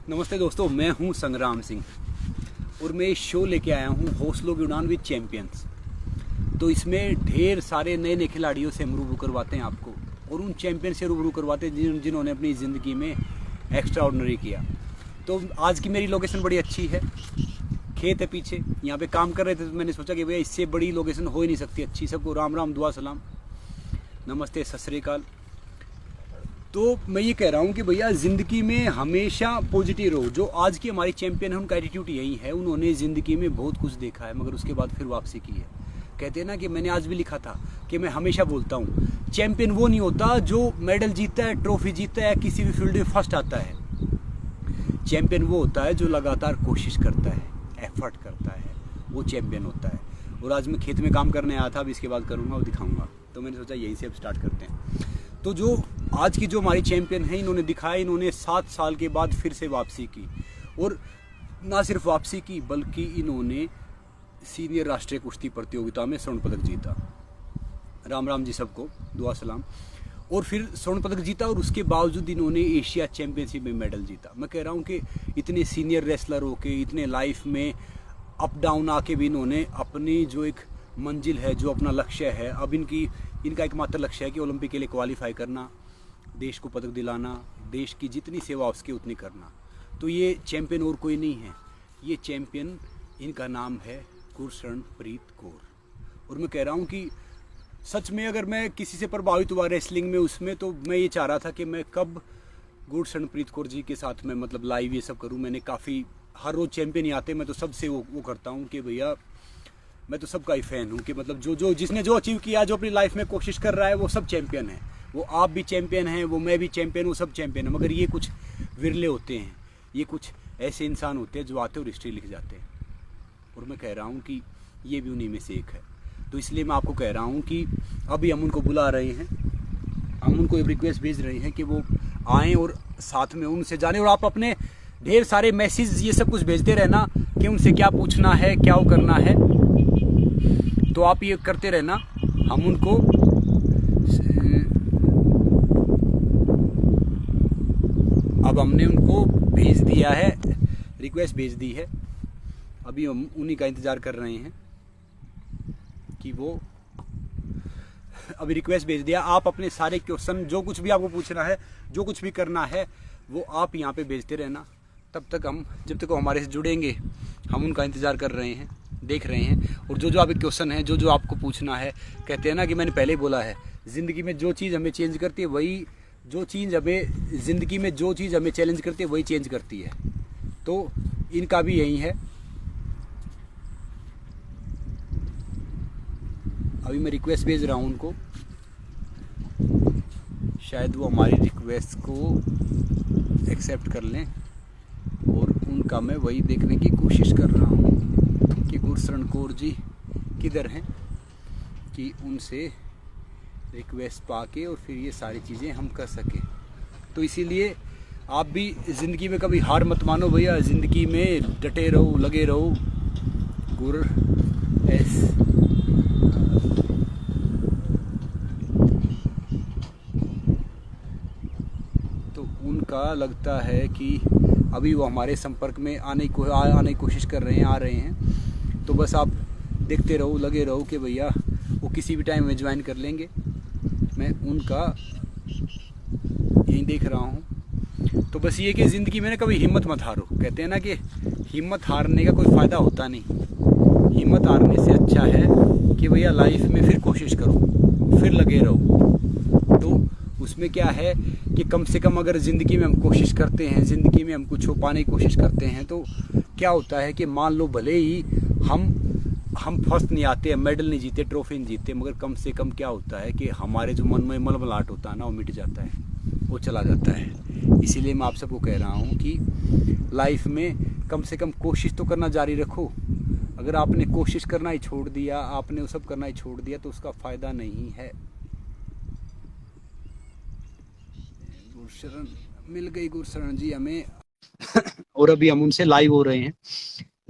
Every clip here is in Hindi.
नमस्ते दोस्तों, मैं हूं संग्राम सिंह और मैं इस शो लेके आया हूं हौसलों की उड़ान विद चैंपियंस। तो इसमें ढेर सारे नए नए खिलाड़ियों से हम रूबरू करवाते हैं आपको और उन चैंपियन से रूबरू करवाते हैं जिन्होंने अपनी ज़िंदगी में एक्स्ट्रा ऑर्डिनरी किया। तो आज की मेरी लोकेशन बड़ी अच्छी है, खेत है पीछे, यहाँ पे काम कर रहे थे। तो मैंने सोचा कि भैया इससे बड़ी लोकेशन हो ही नहीं सकती अच्छी। सबको राम राम, दुआ सलाम, नमस्ते, सत श्री अकाल। तो मैं ये कह रहा हूँ कि भैया ज़िंदगी में हमेशा पॉजिटिव रहो। जो आज की हमारी चैंपियन है उनका एटीट्यूड यही है। उन्होंने ज़िंदगी में बहुत कुछ देखा है मगर उसके बाद फिर वापसी की है। कहते हैं ना कि मैंने आज भी लिखा था कि मैं हमेशा बोलता हूँ, चैंपियन वो नहीं होता जो मेडल जीतता है, ट्रॉफी जीतता है, किसी भी फील्ड में फर्स्ट आता है। चैंपियन वो होता है जो लगातार कोशिश करता है, एफर्ट करता है, वो चैंपियन होता है। और आज मैं खेत में काम करने आया था, अब इसके बाद करूँगा और दिखाऊँगा। तो मैंने सोचा यहीं से अब स्टार्ट करते हैं। तो जो आज की जो हमारी चैंपियन है, इन्होंने दिखाया, इन्होंने 7 साल के बाद फिर से वापसी की। और ना सिर्फ वापसी की बल्कि इन्होंने सीनियर राष्ट्रीय कुश्ती प्रतियोगिता में स्वर्ण पदक जीता। राम राम जी सबको, दुआ सलाम। और फिर स्वर्ण पदक जीता और उसके बावजूद इन्होंने एशिया चैंपियनशिप में मेडल जीता। मैं कह रहा हूँ कि इतने सीनियर रेसलर होके, इतने लाइफ में अप डाउन आके भी इन्होंने अपनी जो एक मंजिल है, जो अपना लक्ष्य है, अब इनका एकमात्र लक्ष्य है कि ओलंपिक के लिए क्वालिफाई करना, देश को पदक दिलाना, देश की जितनी सेवा उसकी उतनी करना। तो ये चैंपियन और कोई नहीं है, ये चैंपियन, इनका नाम है गुरशरणप्रीत कौर। और मैं कह रहा हूँ कि सच में अगर मैं किसी से प्रभावित हुआ रेसलिंग में, उसमें तो मैं ये चाह रहा था कि मैं कब गुरशरणप्रीत कौर जी के साथ में मतलब लाइव ये सब करूँ। मैंने काफ़ी, हर रोज़ चैंपियन ही आते, मैं तो सबसे वो करता हूँ कि भैया मैं तो सबका ही फ़ैन हूँ कि मतलब जो जिसने जो अचीव किया, जो अपनी लाइफ में कोशिश कर रहा है, वो सब चैंपियन है। वो आप भी चैंपियन हैं, वो मैं भी चैंपियन हूँ, सब चैंपियन है। मगर ये कुछ विरले होते हैं, ये कुछ ऐसे इंसान होते हैं जो आते और हिस्ट्री लिख जाते हैं। और मैं कह रहा हूँ कि ये भी उन्हीं में से एक है। तो इसलिए मैं आपको कह रहा हूँ कि अभी हम उनको बुला रहे हैं, हम उनको एक रिक्वेस्ट भेज रहे हैं कि वो आएँ और साथ में उनसे जाने। और आप अपने ढेर सारे मैसेज ये सब कुछ भेजते रहना कि उनसे क्या पूछना है, क्या वो करना है। तो आप ये करते रहना। हम उनको अब हमने उनको भेज दिया है, रिक्वेस्ट भेज दी है। अभी हम उन्हीं का इंतज़ार कर रहे हैं कि वो, अभी रिक्वेस्ट भेज दिया। आप अपने सारे क्वेश्चन, जो कुछ भी आपको पूछना है, जो कुछ भी करना है, वो आप यहाँ पे भेजते रहना। तब तक हम, जब तक वो हमारे से जुड़ेंगे, हम उनका इंतज़ार कर रहे हैं, देख रहे हैं। और जो आपके क्वेश्चन है, जो आपको पूछना है, कहते हैं ना कि मैंने पहले ही बोला है, ज़िंदगी में जो चीज़ हमें चेंज करती है, वही जो चीज़ हमें ज़िंदगी में जो चीज़ हमें चैलेंज करती है, वही चेंज करती है। तो इनका भी यही है। अभी मैं रिक्वेस्ट भेज रहा हूँ उनको, शायद वो हमारी रिक्वेस्ट को एक्सेप्ट कर लें। और उनका मैं वही देखने की कोशिश कर रहा हूँ कि गुरशरण कौर जी किधर हैं, कि उनसे रिक्वेस्ट पाके और फिर ये सारी चीज़ें हम कर सकें। तो इसीलिए आप भी ज़िंदगी में कभी हार मत मानो भैया, ज़िंदगी में डटे रहो, लगे रहो। गुर एस तो उनका लगता है कि अभी वो हमारे संपर्क में आने की कोशिश कर रहे हैं, आ रहे हैं। तो बस आप देखते रहो, लगे रहो कि भैया वो किसी भी टाइम में ज्वाइन कर लेंगे। मैं उनका यही देख रहा हूँ। तो बस ये कि ज़िंदगी में ना कभी हिम्मत मत हारो। कहते हैं ना कि हिम्मत हारने का कोई फ़ायदा होता नहीं। हिम्मत हारने से अच्छा है कि भैया लाइफ में फिर कोशिश करो, फिर लगे रहो। तो उसमें क्या है कि कम से कम अगर ज़िंदगी में हम कोशिश करते हैं, ज़िंदगी में हम कुछ हो पाने की कोशिश करते हैं, तो क्या होता है कि मान लो भले ही हम फर्स्ट नहीं आते, मेडल नहीं जीते, ट्रॉफी नहीं जीते, मगर कम से कम क्या होता है कि हमारे जो मन में मलमलाहट होता है ना, वो मिट जाता है, वो चला जाता है। इसीलिए मैं आप सबको कह रहा हूँ कि लाइफ में कम से कम कोशिश तो करना जारी रखो। अगर आपने कोशिश करना ही छोड़ दिया, आपने वो सब करना ही छोड़ दिया, तो उसका फ़ायदा नहीं है। गुरशरण मिल गई, गुरशरण जी हमें। और अभी हम उनसे लाइव हो रहे हैं,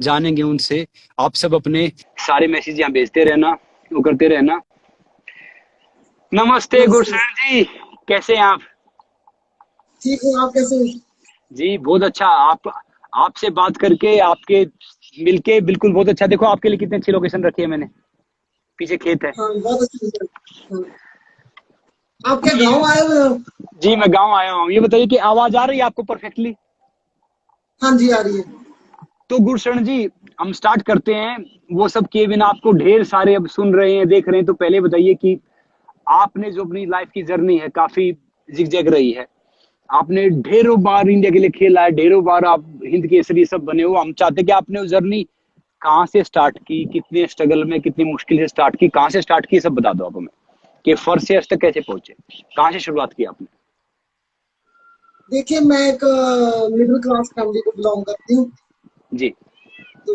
जानेंगे उनसे। आप सब अपने सारे मैसेज यहाँ भेजते रहना, वो करते रहना। नमस्ते गुरशरण जी, कैसे हैं आप? ठीक हूँ, आप कैसे हैं? जी बहुत अच्छा। आप आपसे बात करके, आपके मिलके बिल्कुल बहुत अच्छा। देखो आपके लिए कितनी अच्छी लोकेशन रखी है मैंने, पीछे खेत है। हाँ, बहुत अच्छी लग रही है। हाँ। आप क्या गाँव आए हुए हो? जी मैं गांव आया हूँ। ये बताइए कि आवाज आ रही है आपको परफेक्टली? हाँ जी, आ रही है। तो गुरशरण जी, हम स्टार्ट करते हैं। वो सब किए बिना आपको ढेर सारे अब सुन रहे हैं, देख रहे हैं, तो पहले बताइए कि आपने जो अपनी लाइफ की जर्नी है काफी जिगजैग रही है। आपने ढेरों बार इंडिया के लिए खेला है, ढेरों बार आप हिंद केसरी सब बने हो। हम चाहते हैं कि आपने वो जर्नी कहाँ से स्टार्ट की, कितने स्ट्रगल में, कितनी मुश्किल से स्टार्ट की, कहाँ से स्टार्ट की, सब बता दो आप हमें कि फर्स्ट से आज तक कैसे पहुंचे, कहाँ से शुरुआत की आपने। देखिए, मैं एक मिडिल क्लास फैमिली को बिलोंग करती हूँ। जी। तो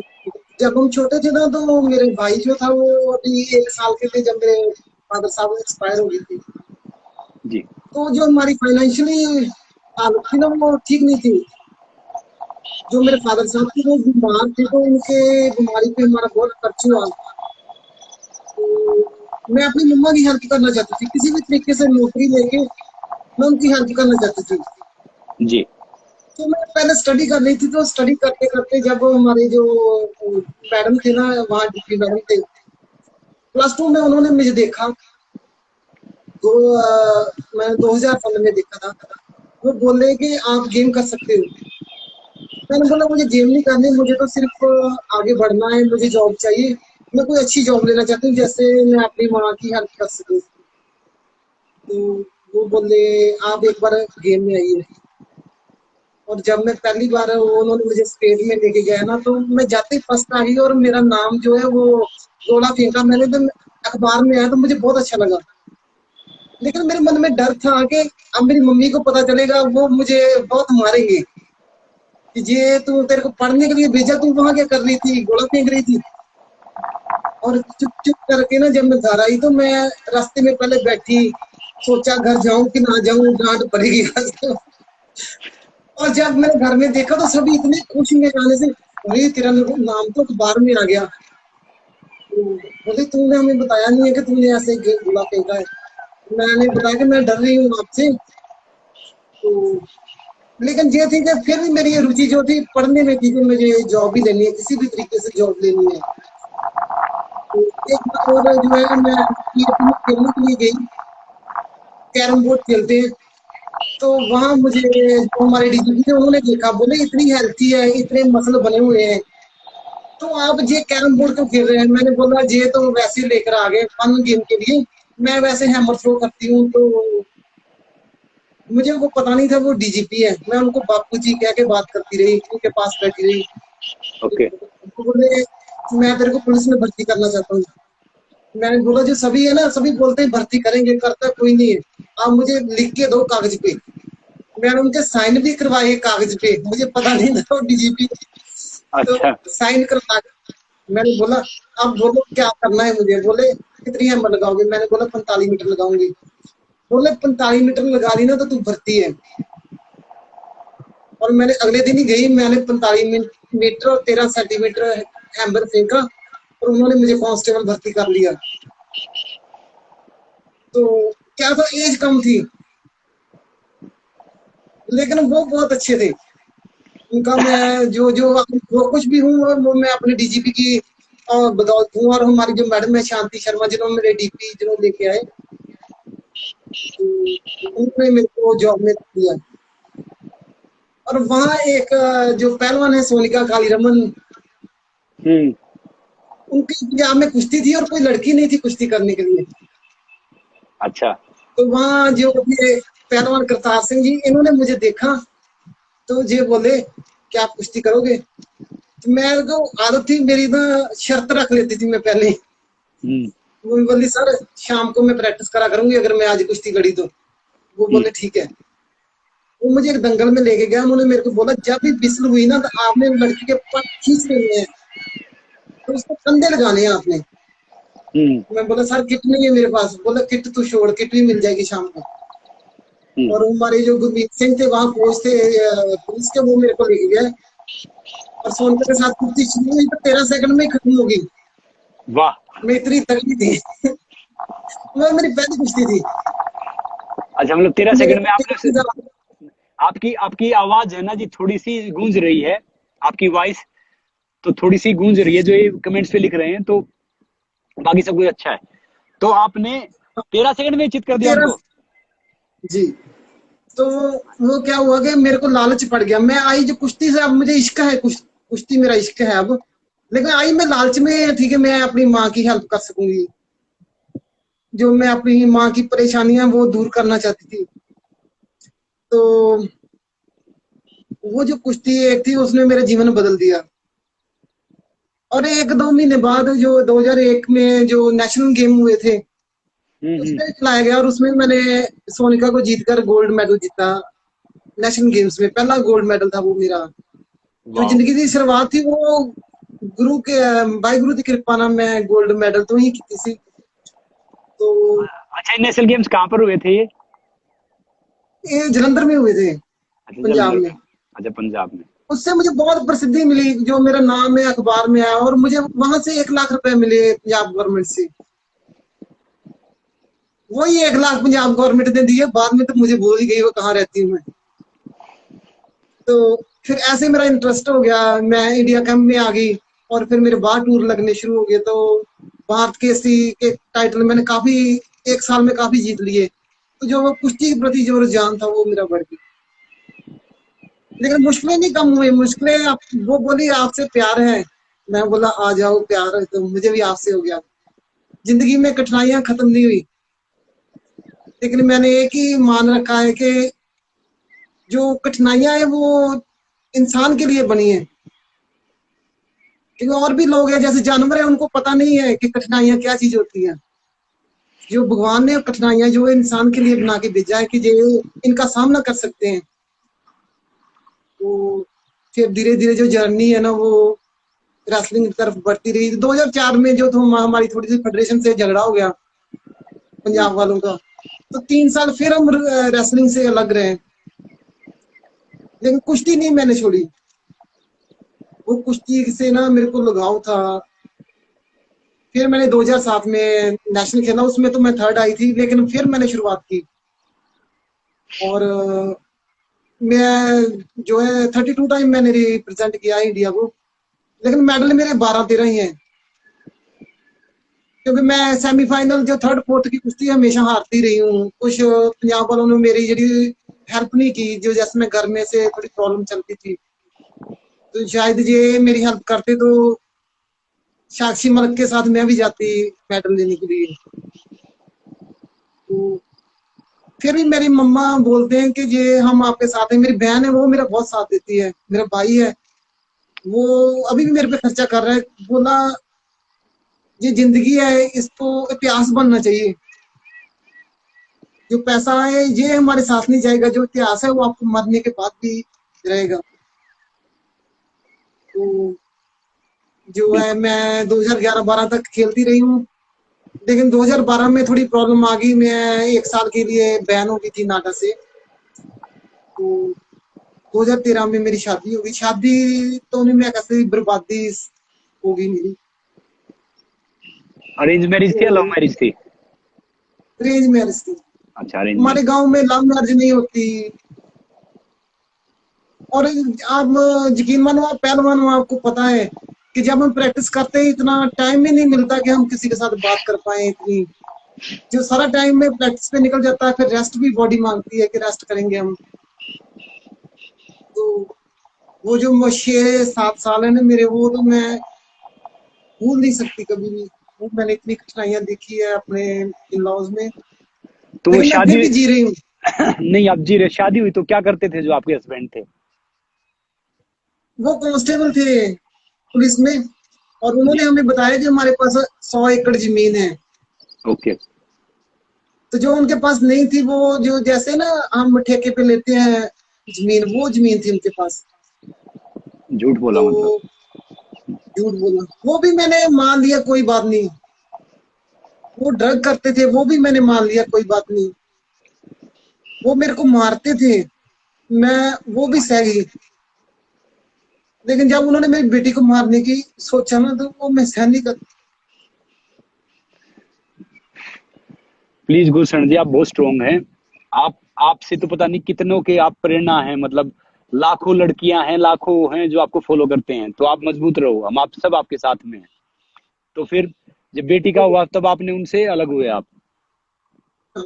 जब हम छोटे थे ना, तो मेरे भाई जो था वो अभी 1 साल के थे जब मेरे फादर साहब एक्सपायर हो गए थे। जी। तो जो हमारी फाइनेंशियली हालत थी ना, वो ठीक नहीं थी। जो मेरे फादर साहब थे वो बीमार थे, तो उनके बीमारी पे हमारा बहुत खर्च हुआ। तो मैं अपनी मम्मा की हेल्प करना चाहती थी, किसी भी तरीके से नौकरी लेके मैं उनकी हेल्प करना चाहती थी। जी। तो मैं पहले स्टडी कर रही थी, तो स्टडी करते करते जब हमारे जो मैडम थे ना, वहाँ डिप्टी मैडम थे, +2 में उन्होंने मुझे देखा। तो मैंने 2000 साल में देखा था। वो बोले कि आप गेम कर सकते हो। मैंने बोला मुझे गेम नहीं करनी, मुझे तो सिर्फ आगे बढ़ना है, मुझे जॉब चाहिए। मैं कोई अच्छी जॉब लेना चाहती हूँ जिससे मैं अपनी माँ की हेल्प कर सकूँ। तो वो बोले आप एक बार गेम में आइए। और जब मैं पहली बार उन्होंने मुझे स्टेज में लेके गया ना, तो मैं जाते ही फर्स्ट आ गई और मेरा नाम जो है वो रोला फेंका मैंने, तो अखबार में आया, तो मुझे बहुत अच्छा लगा। लेकिन मेरे मन में डर था कि अब मेरी मम्मी को पता चलेगा, वो मुझे बहुत मारेंगे कि ये तू, तेरे को पढ़ने के लिए भेजा, तू वहां क्या कर रही थी, गोला फेंक रही थी। और चुप चुप करके ना जब मैं घर आई, तो मैं रास्ते में पहले बैठी, सोचा घर जाऊं कि ना जाऊं, डांट पड़ेगी आज तो। और जब मैंने घर में देखा तो सभी इतने खुश हुए जाने से, अरे तेरा नाम तो अखबार में आ गया। तो बोले तूने हमें बताया नहीं है कि तूने ऐसे गोला फेंका है। मैंने बताया कि मैं डर रही हूँ आपसे। तो लेकिन ये थी कि फिर भी मेरी ये रुचि जो थी पढ़ने में थी, कि मुझे जॉब ही लेनी है, किसी भी तरीके से जॉब लेनी है। तो एक बार और जो है, मैं टीएपी में खेलने के लिए गई, कैरम बोर्ड खेलते हैं। तो वहां मुझे जो हमारे डीजीपी थे उन्होंने देखा, बोले इतनी हेल्थी है, इतने मसल बने हुए हैं, तो आप ये कैरम बोर्ड क्यों खेल रहे हैं? मैंने बोला ये तो वैसे ही लेकर आ गए फन गेम के लिए, मैं वैसे हैमर थ्रो करती हूँ। तो मुझे वो पता नहीं था वो डीजीपी है। मैं उनको बापू जी कह के बात करती रही, उनके पास बैठी रही। ओके। तो बोले मैं तेरे को पुलिस में भर्ती करना चाहता हूँ। मैंने बोला जो सभी है ना, सभी बोलते हैं भर्ती करेंगे, करता कोई नहीं है, आप मुझे लिख के दो कागज पे। मैंने उनके साइन भी करवाए कागज पे, मुझे पता नहीं था वो डीजीपी। तो अच्छा। साइन करवा, मैंने बोला अब बोलो क्या करना है मुझे। बोले कितनी हैमर लगाओगे? मैंने बोला 45 मीटर लगाऊंगी। बोले 45 मीटर लगा ली ना तो तू भर्ती है। और मैंने अगले दिन ही गई, मैंने 45 मीटर और 13 सेंटीमीटर हैमर फेंका, और उन्होंने मुझे कांस्टेबल भर्ती कर लिया। तो क्या था, एज कम थी, लेकिन वो बहुत अच्छे थे। उनका मैं जो कुछ भी हूँ, वो मैं अपने डीजीपी की बदौलत हूँ। और हमारी जो मैडम है शांति शर्मा, जिन्होंने मेरे डीपी जिन्होंने लेके आए, तो उन्होंने मेरे को जॉब में दिया। और वहाँ एक जो पहलवान है सोनिका कालीरमन, हम्म। उनके पंजाब में कुश्ती थी और कोई लड़की नहीं थी कुश्ती करने के लिए। अच्छा। तो वहाँ जो थे पहलवान करतार सिंह जी, इन्होंने मुझे देखा, तो ये बोले क्या आप कुश्ती करोगे? तो मेरे को आदत थी मेरी ना, शर्त रख लेती थी मैं पहले। हम्म। वो बोली सर शाम को मैं प्रैक्टिस करा करूंगी अगर मैं आज कुश्ती लड़ी तो। वो हम्म। बोले ठीक है। वो मुझे एक दंगल में लेके गया, उन्होंने मेरे को बोला जब भी बिसल हुई ना, तो आपने लड़की के पट खींच लेने हैं, तो उसको कंधे लगाने हैं आपने। हम्म। मैं बोला सर किट नहीं है मेरे पास। बोला किट तू छोड़, किट भी मिल जाएगी शाम को। हम्म। और हमारे जो गुरमीत सिंह थे वहाँ कोच थे पुलिस के, वो मेरे को लेके गए। और सोनकर के साथ कुश्ती शुरू हुई तो 13 सेकंड में ही खत्म हो गई। वाह। मैं इतनी तगड़ी थी। वो मेरी पहली कुश्ती थी। अच्छा, मतलब 13 मेरे सेकंड में आपने को आपकी आपकी आवाज है ना जी, थोड़ी सी गूंज रही है, आपकी वॉइस तो थोड़ी सी गूंज रही है, जो ये कमेंट्स पे लिख रहे हैं, तो बाकी सब कुछ अच्छा है। तो आपने 13 सेकंड में चित कर दिया तेरह उनको। जी। तो वो क्या हुआ कि मेरे को लालच पड़ गया, मैं आई जो कुश्ती से, अब मुझे इश्क है, कुश्ती मेरा इश्क है अब, लेकिन आई मैं लालच में थी कि मैं अपनी माँ की हेल्प कर सकूंगी, जो मैं अपनी माँ की परेशानियां वो दूर करना चाहती थी। तो वो जो कुश्ती एक थी उसने मेरा जीवन बदल दिया। और 1-2 महीने बाद जो 2001 में जो नेशनल गेम हुए थे हम्म। उसमें खिलाया गया, और उसमें मैंने सोनिका को जीतकर गोल्ड मेडल जीता। नेशनल गेम्स में पहला गोल्ड मेडल था वो मेरा। जो वाह। जिंदगी की शुरुआत थी वो गुरु के भाई गुरु की कृपा ना मैं गोल्ड मेडल तो ही की थी। तो अच्छा, नेशनल गेम्स कहाँ पर हुए थे ये? ये जलंधर में हुए थे, अच्छा, पंजाब जलंधर में। में। अच्छा, पंजाब में। उससे मुझे बहुत प्रसिद्धि मिली, जो मेरा नाम है अखबार में आया, और मुझे वहां से 1 लाख रुपए मिले पंजाब गवर्नमेंट से। वही 1 लाख पंजाब गवर्नमेंट ने दिए, बाद में तो मुझे भूल ही गई वो कहाँ रहती हूँ मैं। तो फिर ऐसे मेरा इंटरेस्ट हो गया, मैं इंडिया कैंप में आ गई, और फिर मेरे बाहर टूर लगने शुरू हो गए। तो भारत केसरी के टाइटल मैंने काफी, 1 साल में काफी जीत लिए। तो जो वो कुश्ती के प्रति जो रुझान था वो मेरा बढ़ गया। लेकिन मुश्किलें नहीं कम हुई, मुश्किलें वो बोली आपसे प्यार है, मैं बोला आ जाओ प्यार है, तो मुझे भी आपसे हो गया। जिंदगी में कठिनाइयां खत्म नहीं हुई, लेकिन मैंने एक ही मान रखा है कि जो कठिनाइयां हैं वो इंसान के लिए बनी है। क्योंकि और भी लोग हैं जैसे जानवर है, उनको पता नहीं है कि कठिनाइयां क्या चीज होती है। जो भगवान ने कठिनाइयां जो है इंसान के लिए बना के भेजा है कि जो इनका सामना कर सकते हैं। तो फिर धीरे धीरे जो जर्नी है ना वो रेसलिंग की तरफ बढ़ती रही। 2004 में जो तो हमारी थोड़ी सी फेडरेशन से झगड़ा हो गया पंजाब वालों का, तो 3 साल फिर हम रेसलिंग से अलग रहे, लेकिन कुश्ती नहीं मैंने छोड़ी। वो कुश्ती से ना मेरे को लगाव था। फिर मैंने 2007 में नेशनल खेला, उसमें तो मैं थर्ड आई थी, लेकिन फिर मैंने शुरुआत की, और मैं जो है 32 टाइम मैंने रिप्रेजेंट किया इंडिया को, लेकिन मेडल मेरे 12-13 ही हैं। क्योंकि मैं सेमीफाइनल जो थर्ड फोर्थ की कुश्ती हमेशा हारती रही हूँ। कुछ पंजाब वालों ने मेरी जी हेल्प नहीं की, जो जैसे मैं घर में से थोड़ी प्रॉब्लम चलती थी, तो शायद ये मेरी हेल्प करते तो साक्षी मलिक के साथ मैं भी जाती मेडल लेने के लिए। तो फिर भी मेरी मम्मा बोलते हैं कि ये हम आपके साथ हैं। मेरी बहन है वो मेरा बहुत साथ देती है, मेरा भाई है वो अभी भी मेरे पे खर्चा कर रहा है। बोला ये जिंदगी है, इसको इतिहास बनना चाहिए। जो पैसा है ये हमारे साथ नहीं जाएगा, जो इतिहास है वो आपको मरने के बाद भी रहेगा। तो जो है बिल्कुल। मैं 2011-12 तक खेलती रही हूँ, लेकिन 2012 में थोड़ी प्रॉब्लम आ गई। मैं 1 साल के लिए बैन हो गई थी नाटा से। तो 2013 में मेरी शादी हो गई। शादी तो नहीं, मैं कैसे बर्बादी हो गई मेरी। अरेंज मैरिज थी या लव तो मैरिज थी? अरेंज मैरिज थी। अच्छा, अरेंज हमारे मैरिज। गांव में लव मैरिज नहीं होती। और आप यकीन मानो, आप पहलवान हो, आपको पता है कि जब हम प्रैक्टिस करते हैं इतना टाइम ही नहीं मिलता कि हम किसी के साथ बात कर पाए। इतनी जो सारा टाइम में प्रैक्टिस पे निकल जाता है, फिर रेस्ट भी बॉडी मांगती है कि रेस्ट करेंगे हम। तो वो जो 6-7 साल है ना मेरे, वो तो मैं भूल नहीं सकती कभी भी। वो मैंने इतनी कठिनाइयां देखी है अपने इन लॉज में, तो वो लेकिन मैं फिर शादी भी जी रही हूँ। नहीं, आप जी रहे, शादी हुई तो क्या करते थे जो आपके हस्बैंड थे? वो कांस्टेबल थे पुलिस में, और उन्होंने जी। हमें बताया कि हमारे पास 100 एकड़ जमीन है। ओके। तो जो उनके पास नहीं थी, वो जो जैसे ना हम ठेके पे लेते हैं जमीन, वो जमीन थी उनके पास। झूठ बोला तो मतलब? झूठ बोला, वो भी मैंने मान लिया, कोई बात नहीं। वो ड्रग करते थे, वो भी मैंने मान लिया, कोई बात नहीं। वो मेरे को मारते थे, मैं वो भी सह गई। लेकिन जब उन्होंने मेरी बेटी को मारने की सोचा ना, तो वो मैं सहन नहीं कर। प्लीज गुलशन जी, आप बहुत स्ट्रोंग हैं। आप आपसे तो पता नहीं कितनों के आप प्रेरणा हैं, मतलब लाखों लड़कियां हैं, लाखों हैं जो आपको फॉलो करते हैं। तो आप मजबूत रहो, हम आप सब आपके साथ में हैं। तो फिर जब बेटी का हुआ तब आपने उनसे अलग हुए आप?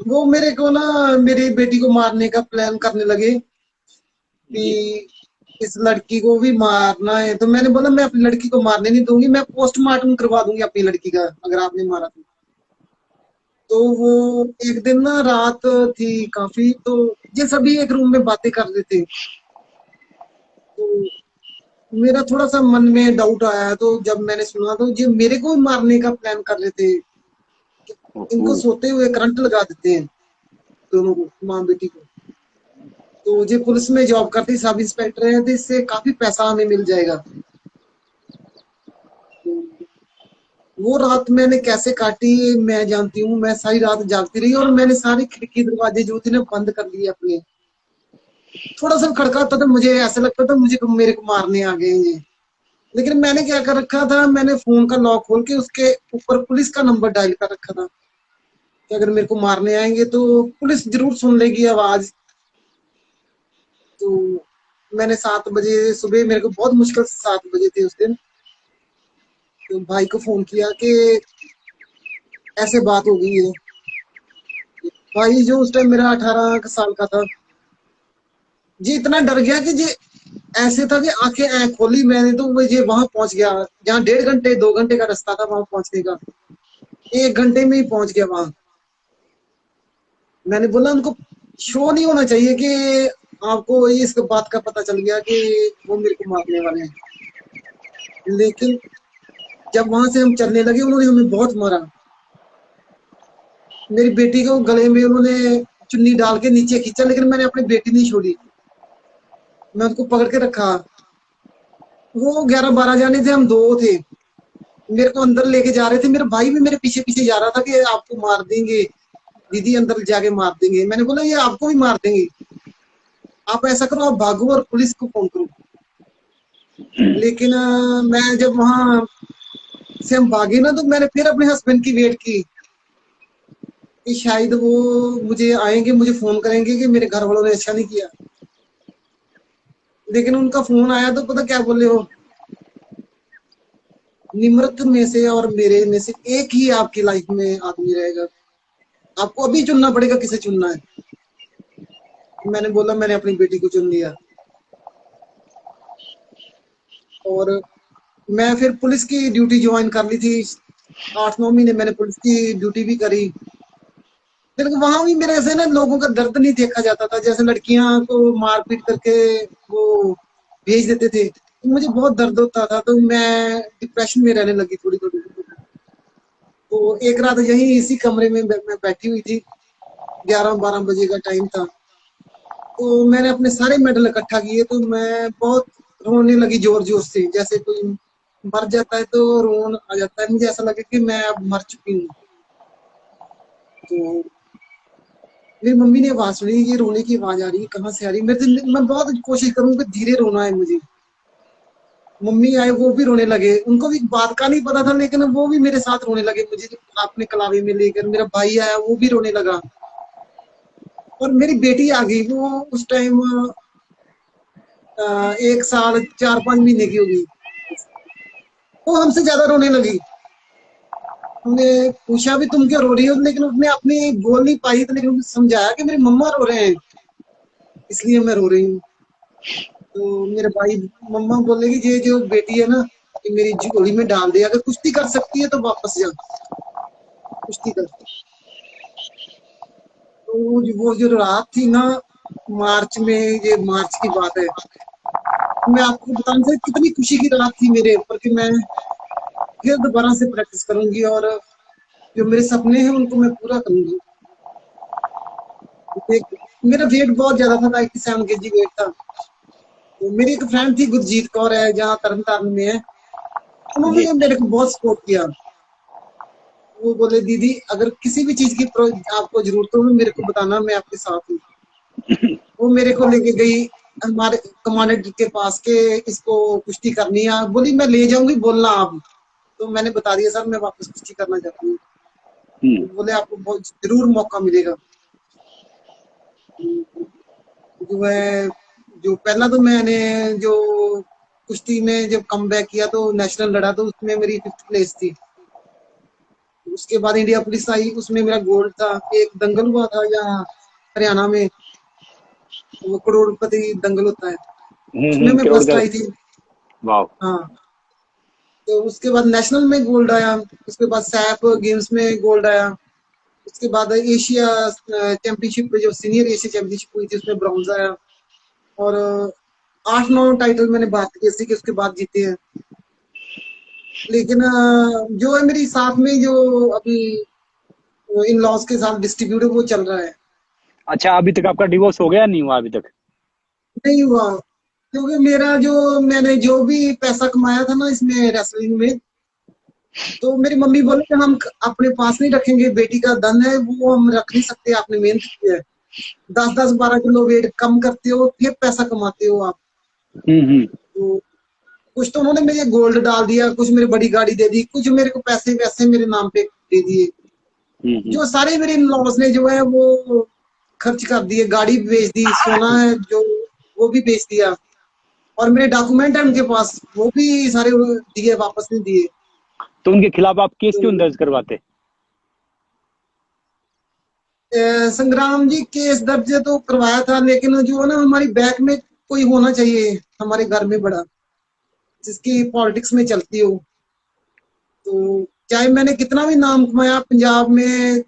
वो मेरे को ना मेरी बेटी को मारने का प्लान करने लगे जी। कि इस लड़की को भी मारना है। तो मैंने बोला मैं अपनी लड़की को मारने नहीं दूंगी, मैं पोस्टमार्टम करवा दूंगी अपनी लड़की का अगर आपने मारा तो। वो एक दिन ना रात थी काफी, तो ये सभी एक रूम में बातें कर रहे थे। तो मेरा थोड़ा सा मन में डाउट आया, तो जब मैंने सुना तो ये मेरे को भी मारने का प्लान कर रहे थे। ओहो। इनको सोते हुए करंट लगा देते हैं दोनों को, माँ बेटी को। तो ये पुलिस में जॉब करती, सब इंस्पेक्टर है, तो इससे काफी पैसा हमें मिल जाएगा। तो वो रात मैंने कैसे काटी मैं जानती हूँ। मैं सारी रात जागती रही और मैंने सारी खिड़की दरवाजे जो थे ना बंद कर लिए अपने। थोड़ा सा खड़काता था, मुझे ऐसा लगता था मुझे मेरे को मारने आ गए ये। लेकिन मैंने क्या कर रखा था, मैंने फोन का लॉक खोल के उसके ऊपर पुलिस का नंबर डायल कर रखा था कि अगर मेरे को मारने आएंगे तो पुलिस जरूर सुन लेगी आवाज। तो मैंने 7 बजे सुबह, मेरे को बहुत मुश्किल से 7 बजे थे उस दिन, तो भाई को फोन किया कि ऐसे बात हो गई है। भाई जो उस टाइम मेरा 18 साल का था, जी इतना डर गया कि जी ऐसे था कि आंखें ऐ खोली मैंने तो वो ये वहां पहुंच गया जहाँ 1.5 घंटे 2 घंटे का रास्ता था वहां पहुंचने का, 1 घंटे में ही पहुंच गया वहां। मैंने बोला उनको शो नहीं होना चाहिए कि आपको इस बात का पता चल गया कि वो मेरे को मारने वाले हैं। लेकिन जब वहां से हम चलने लगे उन्होंने हमें बहुत मारा। मेरी बेटी को गले में उन्होंने चुन्नी डाल के नीचे खींचा, लेकिन मैंने अपनी बेटी नहीं छोड़ी, मैं उनको पकड़ के रखा। वो 11-12 जाने थे, हम दो थे। मेरे को अंदर लेके जा रहे थे, मेरा भाई भी मेरे पीछे पीछे जा रहा था कि आपको मार देंगे दीदी, अंदर जाके मार देंगे। मैंने बोला ये आपको भी मार देंगे, आप ऐसा करो आप भागो और पुलिस को फोन करो। लेकिन मैं जब वहां से हम भागे ना, तो मैंने फिर अपने हस्बैंड की वेट की कि शायद वो मुझे आएंगे, मुझे फोन करेंगे कि मेरे घर वालों ने अच्छा नहीं किया। लेकिन उनका फोन आया तो पता क्या बोले वो, निमृत में से और मेरे में से एक ही आपकी लाइफ में आदमी रहेगा, आपको अभी चुनना पड़ेगा किसे चुनना है। मैंने बोला मैंने अपनी बेटी को चुन लिया। और मैं फिर पुलिस की ड्यूटी ज्वाइन कर ली थी, 8-9 महीने मैंने पुलिस की ड्यूटी भी करी। लेकिन वहां भी मेरे ऐसे ना लोगों का दर्द नहीं देखा जाता था, जैसे लड़कियां को मारपीट करके वो भेज देते थे, तो मुझे बहुत दर्द होता था, तो मैं डिप्रेशन में रहने लगी थोड़ी थोड़ी। तो एक रात यहीं इसी कमरे में मैं बैठी हुई थी, 11-12 बजे का टाइम था। तो मैंने अपने सारे मेडल इकट्ठा किए, तो मैं बहुत रोने लगी जोर जोर से, जैसे कोई मर जाता है तो रोन आ जाता है, मुझे ऐसा लगा कि मैं अब मर चुकी हूँ। तो मेरी मम्मी ने आवाज सुनी, ये रोने की आवाज आ रही है, कहाँ से आ रही है। मैं बहुत कोशिश करूँ कि धीरे रोना है मुझे। मम्मी आए, वो भी रोने लगे, उनको भी बात का नहीं पता था, लेकिन वो भी मेरे साथ रोने लगे मुझे अपने कलावे में लेकर। मेरा भाई आया, वो भी रोने लगा। और मेरी बेटी आ गई, वो उस टाइम 1 साल 4-5 महीने की होगी। वो हमसे ज्यादा रोने लगी। हमने पूछा भी तुम क्यों रो रही हो, लेकिन उसने अपनी बोल नहीं पाई, तो लेकिन उसने समझाया कि मेरी मम्मा रो रहे हैं इसलिए मैं रो रही हूँ। तो मेरे भाई मम्मा बोले कि ये जो बेटी है ना, ये मेरी झोली में डाल दे, अगर कुश्ती कर सकती है तो वापस जा कुश्ती कर। तो वो जो रात थी ना, मार्च में, ये मार्च की बात है, मैं आपको बता नहीं सकती कितनी खुशी की रात थी मेरे ऊपर कि मैं फिर दोबारा से प्रैक्टिस करूंगी और जो मेरे सपने हैं उनको मैं पूरा करूंगी। मेरा वेट बहुत ज्यादा था, 97 kg वेट था। तो मेरी एक फ्रेंड थी गुरजीत कौर है, जहाँ तरन तारण में है, जी। उन्होंने मेरे को बहुत सपोर्ट किया। वो बोले दीदी अगर किसी भी चीज की आपको जरूरत हो मेरे को बताना, मैं आपके साथ हूँ। वो मेरे को लेके गई हमारे कमांडेंट के पास के, इसको कुश्ती करनी है, बोली मैं ले जाऊंगी बोलना आप। तो मैंने बता दिया सर मैं वापस कुश्ती करना चाहती हूँ। हम्म। तो बोले आपको बहुत जरूर मौका मिलेगा। जो है, जो पहला तो मैंने जो कुश्ती में जब कम बैक किया तो नेशनल लड़ा तो उसमें मेरी 5th प्लेस थी। उसके बाद इंडिया पुलिस आई, उसमें मेरा गोल्ड था। एक दंगल हुआ था यहाँ हरियाणा में, वो करोड़पति दंगल होता है, उसमें मैं करोड़ फर्स्ट का। आई थी। वाह। हाँ, तो उसके बाद नेशनल में गोल्ड आया, उसके बाद सैप गेम्स में गोल्ड आया, उसके बाद एशिया चैंपियनशिप जो सीनियर एशिया चैंपियनशिप हुई थी उसमें ब्रॉन्ज आया। और 8-9 टाइटल मैंने भारतीय के उसके बाद जीते हैं। लेकिन जो है मेरी साथ में जो अभी इन लॉज के साथ डिस्ट्रीब्यूट वो चल रहा है। अच्छा, अभी तक आपका डिवोर्स हो गया, नहीं हुआ अभी तक? नहीं हुआ, क्योंकि मेरा जो मैंने जो भी पैसा कमाया था ना इसमें रेसलिंग में, तो मेरी मम्मी बोले कि हम अपने पास नहीं रखेंगे, बेटी का धन है वो हम रख नहीं सकते, आपने मेहनत की है, 10-10 12 किलो वेट कम करते हो फिर पैसा कमाते हो आप। हम्म। तो कुछ तो उन्होंने मुझे गोल्ड डाल दिया, कुछ मेरी बड़ी गाड़ी दे दी, कुछ मेरे को पैसे वैसे मेरे नाम पे दे दिए। हम्म। जो सारे मेरे लॉस ने जो है वो खर्च कर दिए, गाड़ी भी बेच दी, सोना है जो वो भी बेच दिया, और मेरे डॉक्यूमेंट है उनके पास वो भी सारे दिए, वापस नहीं दिए। तो उनके खिलाफ आप केस तो क्यों दर्ज करवाते? संग्राम जी केस दर्ज तो करवाया था, लेकिन जो है ना हमारी बैक में कोई होना चाहिए हमारे घर में बड़ा, जिसकी पॉलिटिक्स में चलती हो। तो चाहे मैंने कितना भी नाम कमाया पंजाब में,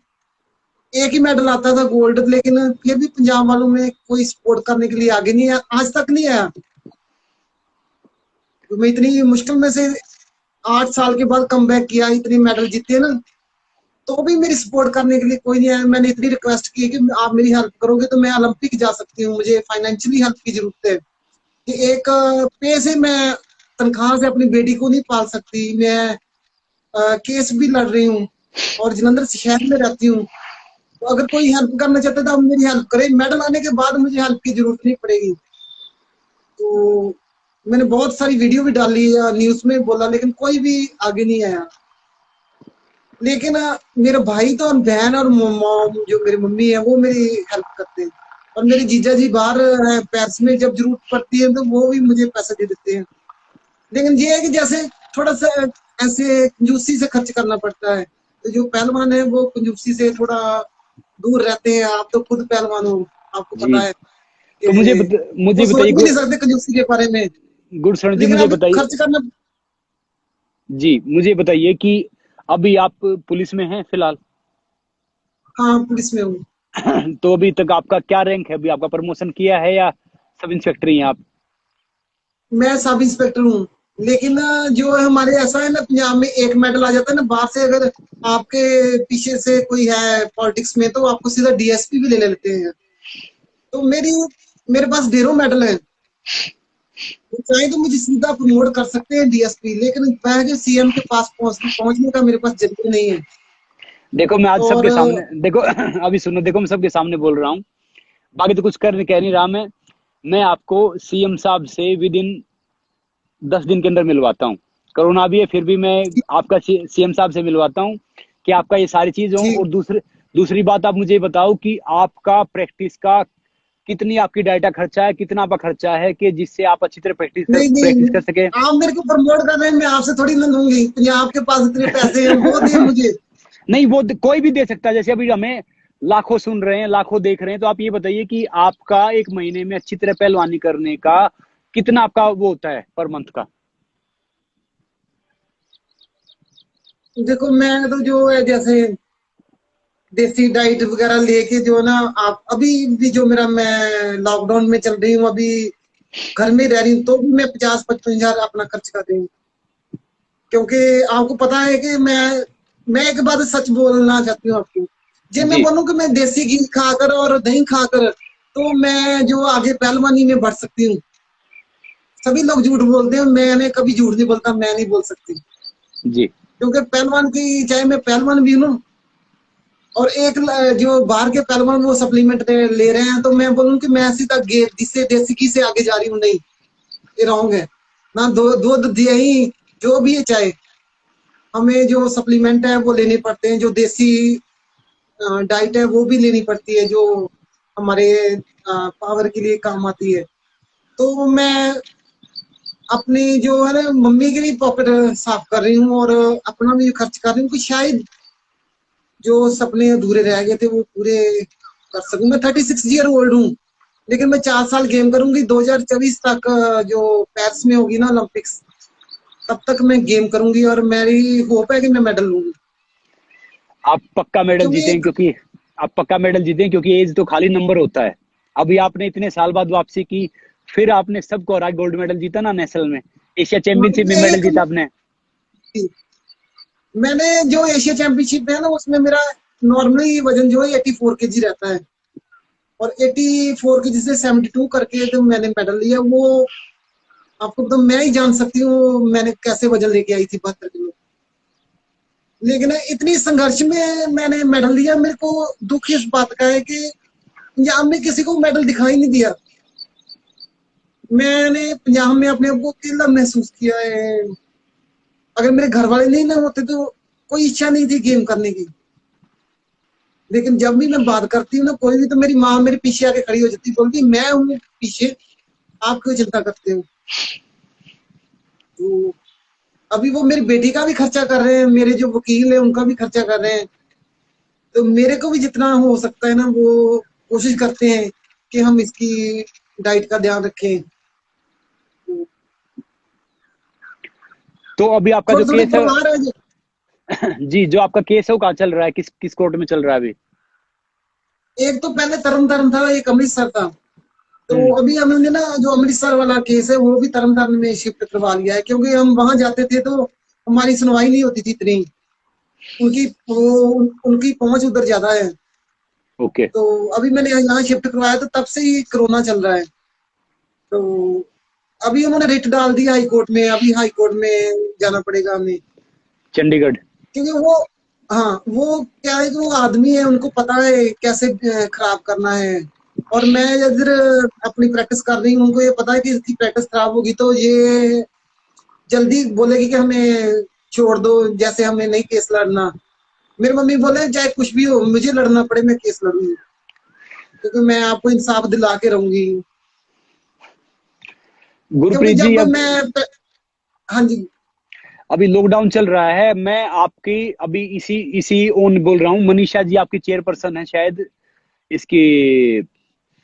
एक ही मेडल आता था गोल्ड, लेकिन फिर भी पंजाब वालों में कोई सपोर्ट करने के लिए आगे नहीं आया, आज तक नहीं आया। तो मैं इतनी मुश्किल में से 8 साल के बाद कम बैक किया, इतने मेडल जीते ना, तो भी मेरी सपोर्ट करने के लिए कोई नहीं आया। मैंने इतनी रिक्वेस्ट की कि आप मेरी हेल्प करोगे तो मैं ओलंपिक जा सकती हूँ, मुझे फाइनेंशियली हेल्प की जरूरत है, कि एक पे से मैं तनख्वाह से अपनी बेटी को नहीं पाल सकती। मैं केस भी लड़ रही हूँ और जलंधर शहर में रहती हूँ, तो अगर कोई हेल्प करना चाहता है तो आप मेरी हेल्प करें, मेडल आने के बाद मुझे हेल्प की जरूरत नहीं पड़ेगी। तो मैंने बहुत सारी वीडियो भी डाली, न्यूज में बोला, लेकिन कोई भी आगे नहीं आया। लेकिन मेरा भाई तो और बहन और मॉम जो मेरी मम्मी है वो मेरी हेल्प करते हैं, और मेरे जीजा जी बाहर है पेरिस में, जब जरूरत पड़ती है तो वो भी मुझे पैसे दे देते हैं। लेकिन ये है कि जैसे थोड़ा सा ऐसे कंजूसी से खर्च करना पड़ता है, तो जो पहलवान है वो कंजूसी से थोड़ा दूर रहते हैं। आप तो खुद पहलवान हो, आपको जी। पता है तो कि वो मुझे सोच बताइए भी नहीं सकते कंजूसी के बारे में, गुरशरण जी, लेकिन मुझे अभी बताइए। खर्च करना। जी, मुझे बताइए कि अभी आप पुलिस में हैं फिलहाल? हाँ, पुलिस में हूँ। तो अभी तक आपका क्या रैंक है? अभी आपका प्रमोशन किया है या सब इंस्पेक्टर ही हैं आप? मैं सब इंस्पेक्टर हूँ, लेकिन जो है हमारे ऐसा है ना, पंजाब में एक मेडल आ जाता है ना बाहर से, अगर आपके पीछे से कोई है पॉलिटिक्स में तो आपको सीधा डीएसपी भी ले लेते हैं। तो मेरे पास ढेरों मेडल हैं, वो चाहे तो मुझे सीधा प्रमोट कर सकते हैं डीएसपी, लेकिन मैं सीएम के पास पहुंचने का मेरे पास जरिया नहीं है। देखो, मैं आज और सबके सामने, देखो अभी सुनो, देखो मैं सबके सामने बोल रहा हूँ, बाकी तो कुछ कह नहीं रहा मैं आपको सीएम साहब से विद इन 10 दिन के अंदर मिलवाता हूँ। कोरोना भी है फिर भी मैं आपका सीएम साहब से मिलवाता हूँ कि आपका ये सारी चीज हो। ठीक, और दूसरी बात, आप मुझे बताओ कि आपका प्रैक्टिस का कितनी आपकी डाटा खर्चा है, कितना आपका खर्चा है कि जिससे आप अच्छी तरह नहीं प्रैक्टिस नहीं, कर सके। आप मेरे को प्रमोट कर रहे हैं, मैं आपसे थोड़ी ना लूंगी, पंजाब के पास इतने पैसे हैं वो दे मुझे। नहीं, वो कोई भी दे सकता है। जैसे अभी हमें लाखों सुन रहे हैं, लाखों देख रहे हैं, तो आप ये बताइए कि आपका एक महीने में अच्छी तरह पहलवानी करने का कितना आपका वो होता है पर मंथ का? देखो मैं तो जो है जैसे देसी डाइट वगैरह लेके जो ना, आप अभी भी जो मेरा मैं लॉकडाउन में चल रही हूँ, अभी घर में रह रही हूँ, तो भी मैं 50-55 हजार अपना खर्च कर रही हूँ। क्योंकि आपको पता है कि मैं एक बात सच बोलना चाहती हूँ आपको, जब मैं जी। बोलूँ कि मैं देसी घी खाकर और दही खाकर तो मैं जो आगे पहलवानी में बढ़ सकती हूँ। सभी लोग झूठ बोलते हैं, मैंने कभी झूठ नहीं बोलता, मैं नहीं बोल सकती, जी। क्योंकि पहलवान की, चाहे मैं पहलवान भी हूँ और एक जो बाहर के पहलवान वो सप्लीमेंट ले रहे हैं, तो मैं बोलूँ कि मैं सीधा जिससे देसी घी से आगे जा रही हूँ, नहीं, ये रॉन्ग है। ना दूध दही जो भी है, चाहे हमें जो सप्लीमेंट है वो लेने पड़ते हैं, जो देसी डाइट है वो भी लेनी पड़ती है, जो हमारे पावर के लिए काम आती है। तो मैं अपनी जो है ना मम्मी की भी पॉकेट साफ कर रही हूँ और अपना भी खर्च कर रही हूँ कि शायद जो सपने अधूरे रह गए थे वो पूरे कर सकूं। मैं 36 ईयर ओल्ड हूँ, लेकिन मैं 4 साल गेम करूंगी। 2024 तक जो पेरिस में होगी ना ओलंपिक्स, तब तक मैं गेम करूंगी और मेरी होप है कि मैं मेडल लूंगी। आप पक्का मेडल क्योंकि जीतेंगे, एक क्योंकि आप पक्का मेडल जीतेंगे, क्योंकि एज तो खाली नंबर होता है। अभी आपने इतने साल बाद वापसी की, फिर आपने सबको हरा गोल्ड मेडल जीता ना नेशनल में, एशिया चैंपियनशिप में मेडल एक जीता आपने। मैंने जो एशिया चैंपियनशिप है ना उसमें मेरा नॉर्मली वजन जो है 84 kg रहता है, और 84 kg से 72 करके जो मैंने मेडल लिया वो आपको तो मैं ही जान सकती हूँ मैंने कैसे वजन लेके आई थी 72 किलो। लेकिन इतनी संघर्ष में मैंने मेडल लिया। मेरे को दुख इस बात का है कि पंजाब में किसी को मेडल दिखाई नहीं दिया। मैंने पंजाब में अपने आप को अकेला महसूस किया है। अगर मेरे घर वाले नहीं ना होते तो कोई इच्छा नहीं थी गेम करने की। लेकिन जब भी मैं बात करती हूँ ना कोई भी, तो मेरी माँ मेरे पीछे आके खड़ी हो जाती, बोलती मैं हूँ पीछे, आप क्यों चिंता करते हो। तो अभी वो मेरी बेटी का भी खर्चा कर रहे हैं, मेरे जो वकील है उनका भी खर्चा कर रहे हैं। तो मेरे को भी जितना हो सकता है ना वो कोशिश करते हैं कि हम इसकी डाइट का ध्यान रखें। तो तो अभी आपका जो थोड़ी थोड़ी केस है, परवाह है। जी, जो आपका केस है वो कहाँ चल रहा है, किस किस कोर्ट में चल रहा है अभी? एक तो पहले तरन तारण था, एक अमृतसर था। तो हम्म। अभी हमने ना जो अमृतसर वाला केस है वो भी तरन तारण में शिफ्ट करवा लिया है, क्योंकि हम वहां जाते थे तो हमारी सुनवाई नहीं होती थी इतनी। उनकी उनकी पहुंच उधर ज्यादा है। ओके। तो अभी मैंने यहाँ शिफ्ट करवाया तो तब से ही कोरोना चल रहा है। तो अभी उन्होंने रिट डाल दिया हाई कोर्ट में, अभी हाई कोर्ट में जाना पड़ेगा हमें। चंडीगढ़। क्योंकि वो, हाँ वो क्या है कि वो आदमी है, उनको पता है कैसे खराब करना है। और मैं इधर अपनी प्रैक्टिस कर रही हूँ, उनको ये पता है कि इसकी प्रैक्टिस खराब होगी तो ये जल्दी बोलेगी कि हमें छोड़ दो, जैसे हमें नहीं केस लड़ना। मेरी मम्मी बोले चाहे कुछ भी हो मुझे लड़ना पड़े मैं केस लड़ूंगी, क्योंकि मैं आपको इंसाफ दिला के रहूंगी। क्योंकि गुरप्रीत जी, जब अब मैं, हाँ जी, अभी लॉकडाउन चल रहा है, मैं आपकी अभी इसी इसी ओन बोल रहा हूँ, मनीषा जी आपकी चेयरपर्सन है शायद इसकी,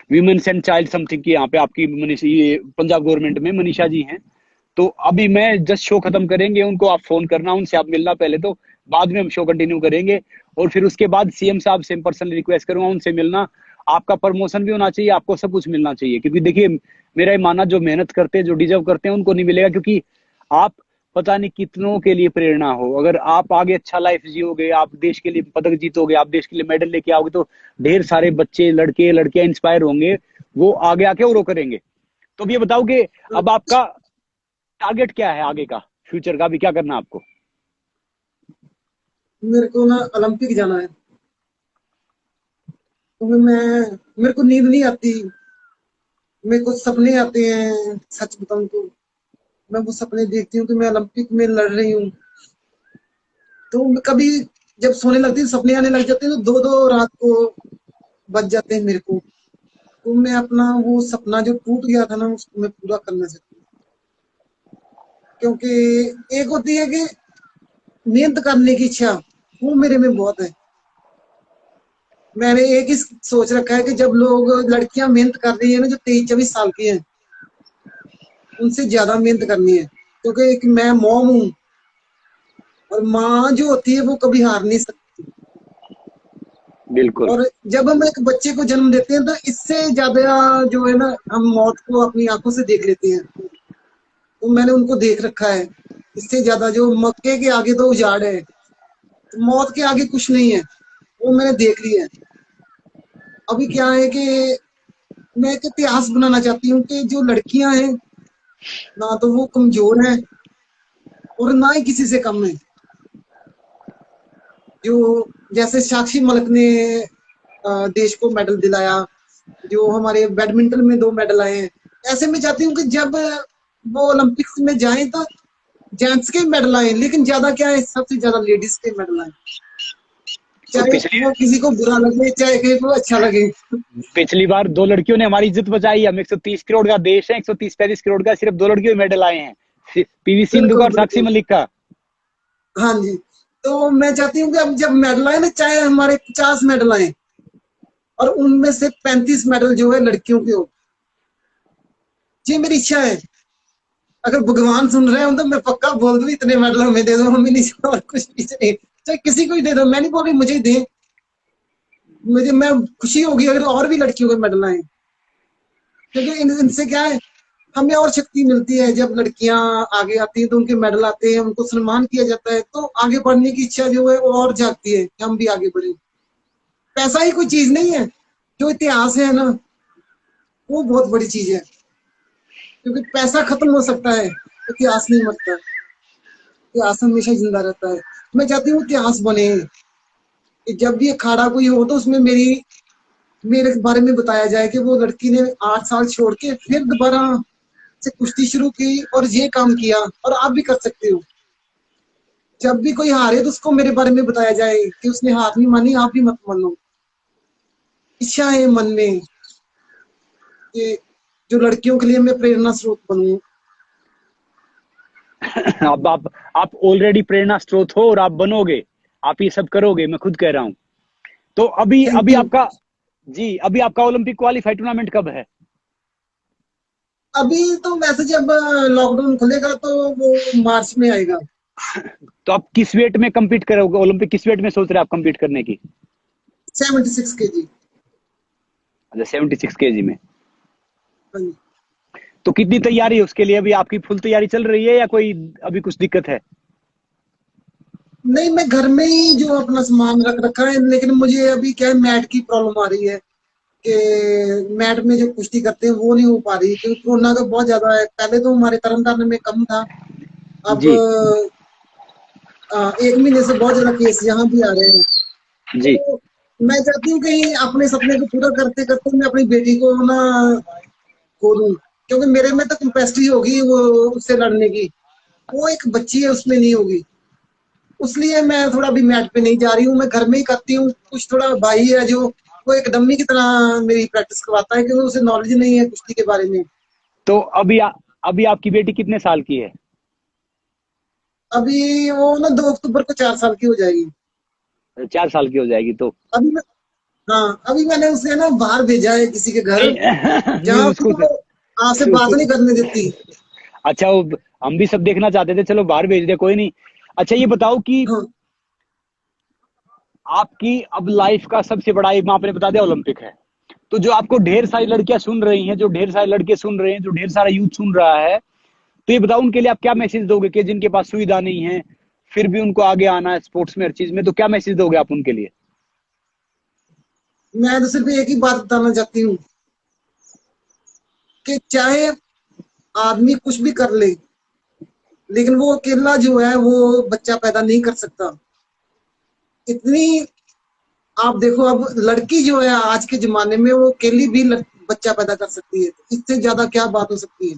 वीमेन्स एंड चाइल्ड समथिंग की, यहाँ पे आपकी मनीषा, ये पंजाब गवर्नमेंट में मनीषा जी हैं। तो अभी मैं जस्ट शो खत्म करेंगे, उनको आप फोन करना, उनसे आप मिलना पहले, तो बाद में हम शो कंटिन्यू करेंगे। और फिर उसके बाद सीएम साहब से पर्सनली रिक्वेस्ट करूंगा, उनसे मिलना। आपका प्रमोशन भी होना चाहिए, आपको सब कुछ मिलना चाहिए, क्योंकि देखिए मेरा ये मानना, जो मेहनत करते हैं, जो डिजर्व करते हैं, उनको नहीं मिलेगा। क्योंकि आप पता नहीं कितनों के लिए प्रेरणा हो। अगर आप आगे अच्छा लाइफ जियोगे, आप देश के लिए पदक जीतोगे, आप देश के लिए मेडल लेके आओगे, तो ढेर सारे बच्चे, लड़के लड़कियां इंस्पायर होंगे, वो आगे आके और वो करेंगे। तो अब ये बताओ कि अब आपका टारगेट क्या है आगे का, फ्यूचर का, अभी क्या करना है आपको? मेरे को ना ओलंपिक जाना है। क्योंकि मेरे को नींद नहीं आती, मेरे को सपने आते हैं। सच बताऊं तो मैं वो सपने देखती हूँ कि मैं ओलंपिक में लड़ रही हूँ। तो कभी जब सोने लगती हूँ सपने आने लग जाते हैं, तो दो दो रात को बज जाते हैं मेरे को। तो मैं अपना वो सपना जो टूट गया था ना उसको मैं पूरा करना चाहती हूँ। क्योंकि एक होती है कि मेहनत करने की इच्छा, वो मेरे में बहुत है। मैंने एक ही सोच रखा है कि जब लोग, लड़कियां मेहनत कर रही है ना जो 23-24 साल की है, उनसे ज्यादा मेहनत करनी है। क्योंकि एक मैं मॉम हूँ, और माँ जो होती है वो कभी हार नहीं सकती। बिल्कुल। और जब हम एक बच्चे को जन्म देते हैं तो इससे ज्यादा जो है ना हम मौत को अपनी आंखों से देख लेते हैं। तो मैंने उनको देख रखा है। इससे ज्यादा जो मक्के के आगे तो उजाड़ है, तो मौत के आगे कुछ नहीं है, वो मैंने देख लिया है। अभी क्या है कि मैं एक इतिहास बनाना चाहती हूँ कि जो लड़कियां हैं ना तो वो कमजोर हैं और ना ही किसी से कम है। जो जैसे साक्षी मलिक ने देश को मेडल दिलाया, जो हमारे बैडमिंटन में 2 मेडल आए हैं, ऐसे मैं चाहती हूँ कि जब वो ओलंपिक्स में जाएं तो जेंट्स के मेडल आए, लेकिन ज्यादा क्या है सबसे ज्यादा लेडीज के मेडल आए। तो चाहे वो किसी को बुरा लगे चाहे किसी को अच्छा लगे। पिछली बार 2 लड़कियों ने हमारी इज्जत बचाई। हम 130 करोड़ का देश है, 130-35 करोड़ का, सिर्फ 2 लड़कियों मेडल आए हैं, पीवी सिंधु का बिल्कुल और साक्षी बिल्कुल। मलिक का। हाँ जी। तो मैं चाहती हूँ कि अब जब मेडल आए ना, चाहे हमारे 50 मेडल आए और उनमें से 35 मेडल जो है लड़कियों के हो, ये मेरी इच्छा है। अगर भगवान सुन रहे हो तो मैं पक्का बोल दूं इतने मेडल हमें दे दो, हमें नहीं और कुछ भी चाहिए, चाहे किसी को ही दे दो, मैं नहीं बोल रही मुझे ही दे। मुझे मैं खुशी होगी अगर और भी लड़कियों के मेडल आए, क्योंकि इनसे क्या है, हमें और शक्ति मिलती है। जब लड़कियां आगे आती है तो उनके मेडल आते हैं, उनको सम्मान किया जाता है, तो आगे बढ़ने की इच्छा जो है वो और जागती है कि हम भी आगे बढ़े। पैसा ही कोई चीज नहीं है, जो इतिहास है ना वो बहुत बड़ी चीज है, क्योंकि पैसा खत्म हो सकता है, इतिहास नहीं मरता, इतिहास हमेशा जिंदा रहता है। मैं चाहती हूँ इतिहास बने कि जब भी अखाड़ा कोई हो तो उसमें मेरे बारे में बताया जाए कि वो लड़की ने 8 साल छोड़ के फिर दोबारा से कुश्ती शुरू की और ये काम किया, और आप भी कर सकते हो। जब भी कोई हारे तो उसको मेरे बारे में बताया जाए कि उसने हार नहीं मानी, आप भी मत मानो। इच्छा है मन में कि जो लड़कियों के लिए मैं प्रेरणा स्रोत बनूं। अब आप ऑलरेडी प्रेरणा स्रोत हो और आप बनोगे, आप ये सब करोगे, मैं खुद कह रहा हूँ। तो अभी थैंक अभी यू। आपका, जी अभी आपका ओलंपिक क्वालिफाई टूर्नामेंट कब है? अभी तो वैसे जब लॉकडाउन खुलेगा तो वो मार्च में आएगा। तो आप किस वेट में compete करोगे ओलंपिक? किस वेट में सोच रहे हैं आप compete करने की? 76 kg। अच्छा, 76 केजी में। हाँ जी। तो कितनी तैयारी है उसके लिए? अभी आपकी फुल तैयारी चल रही है या कोई अभी कुछ दिक्कत है? नहीं, मैं घर में ही जो अपना सामान रख रखा है, लेकिन मुझे अभी क्या है, मैट की प्रॉब्लम आ रही है कि मैट में जो कुश्ती करते हैं वो नहीं हो पा रही, क्योंकि कोरोना का बहुत ज्यादा है। पहले तो हमारे तरनतारन में कम था, अब जी 1 महीने से बहुत ज्यादा केस यहाँ भी आ रहे हैं। जी। तो मैं चाहती हूँ कि अपने सपने को पूरा करते करते मैं अपनी बेटी को ना खो दूं, क्योंकि मेरे में तो कैपेसिटी होगी वो उससे लड़ने की, वो एक बच्ची है उसमें नहीं होगी। इसलिए मैं थोड़ा भी मैट पे नहीं जा रही हूँ, मैं घर में ही करती हूँ। कुछ थोड़ा भाई है जो वो एक डम्मी की तरह मेरी प्रैक्टिस करवाता है, क्योंकि उसे नॉलेज नहीं है कुश्ती के बारे में। तो अभी आपकी बेटी कितने साल की है? अभी वो ना 2 अक्टूबर को 4 साल की हो जाएगी। 4 साल की हो जाएगी तो। अभी मैं हाँ, अभी मैंने उसे ना बाहर भेजा है किसी के घर, नहीं नहीं जहाँ उसको वो से बात उसको नहीं करने देती। अच्छा, वो हम भी सब देखना चाहते थे, चलो बाहर भेज दे, कोई नहीं। अच्छा ये बताओ कि हाँ आपकी अब लाइफ का सबसे बड़ा एम आपने बता दिया ओलंपिक है। तो जो आपको ढेर सारी लड़कियां सुन रही हैं, जो ढेर सारे लड़के सुन रहे हैं, जो ढेर सारा यूथ सुन रहा है, तो ये बताओ उनके लिए आप क्या मैसेज दोगे कि जिनके पास सुविधा नहीं है फिर भी उनको आगे आना है स्पोर्ट्स में, हर चीज में, तो क्या मैसेज दोगे आप उनके लिए? मैं तो सिर्फ एक ही बात बताना चाहती हूँ कि चाहे आदमी कुछ भी कर ले, लेकिन वो अकेला जो है वो बच्चा पैदा नहीं कर सकता। इतनी आप देखो, अब लड़की जो है आज के जमाने में वो अकेली भी बच्चा पैदा कर सकती है, इससे ज्यादा क्या बात हो सकती है।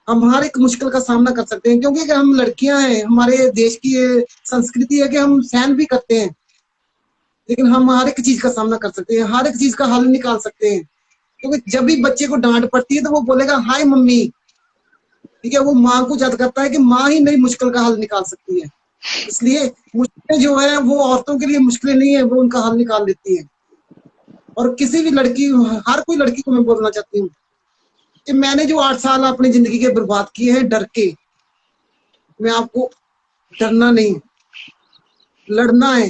हम हर एक मुश्किल का सामना कर सकते हैं, क्योंकि अगर हम लड़कियां हैं, हमारे देश की ये संस्कृति है कि हम सहन भी करते हैं, लेकिन हम हर एक चीज का सामना कर सकते हैं, हर एक चीज का हल निकाल सकते हैं। क्योंकि जब भी बच्चे को डांट पड़ती है तो वो बोलेगा हाय मम्मी, ठीक है, वो माँ को याद करता है कि माँ ही मेरी मुश्किल का हल निकाल सकती है। इसलिए मुश्किलें जो है वो औरतों के लिए मुश्किलें नहीं है, वो उनका हल निकाल देती है। और किसी भी लड़की, हर कोई लड़की को मैं बोलना चाहती हूँ कि मैंने जो 8 साल अपनी जिंदगी के बर्बाद किए हैं डर के, मैं आपको डरना नहीं, लड़ना है।